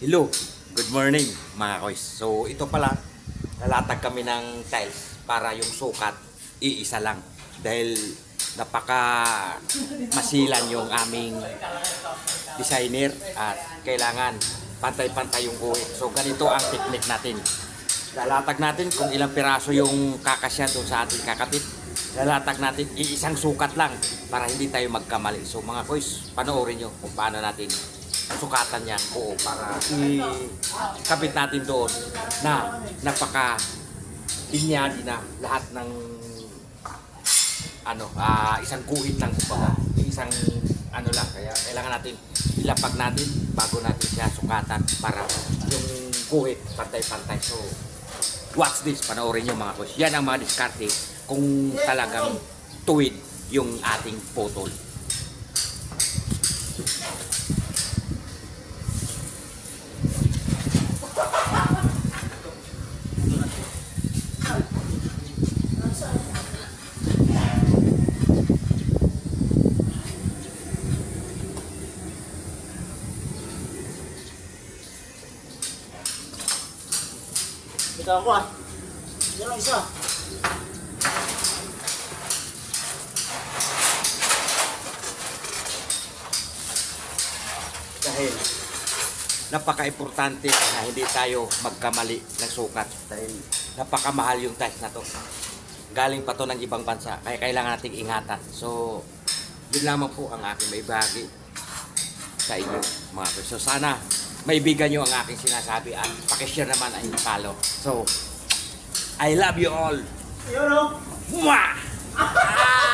Hello, good morning mga koys. So ito pala, lalatag kami ng tiles para yung sukat iisa lang. Dahil napaka masilan yung aming designer at kailangan pantay-pantay yung guhit. So ganito ang technique natin. Lalatag natin kung ilang piraso yung kakasya doon sa ating kakapit. Lalatag natin iisang sukat lang para hindi tayo magkamali. So mga koys, panoorin nyo kung paano natin sukatan yan buo para ikabit natin doon na napaka linyadi na lahat ng isang guhit lang kumbaga, isang lang, kaya kailangan natin ilapag natin bago natin siya sukatan para yung guhit pantay-pantay. So watch this, panoorin nyo mga boss. Yan ang mga diskarte kung talagang tuwid yung ating putol. Ito ako ah. Yan ang isa. Dahil napaka-importante na hindi tayo magkamali ng sukat dahil napakamahal yung tiles na to. Galing pa to ng ibang bansa kaya kailangan nating ingatan. So yun lamang po ang aking maibahagi sa inyo mga boys. So sana maibigan nyo ang aking sinasabi at pakishare naman ang follow. So I love you all. Yun o. Mwah!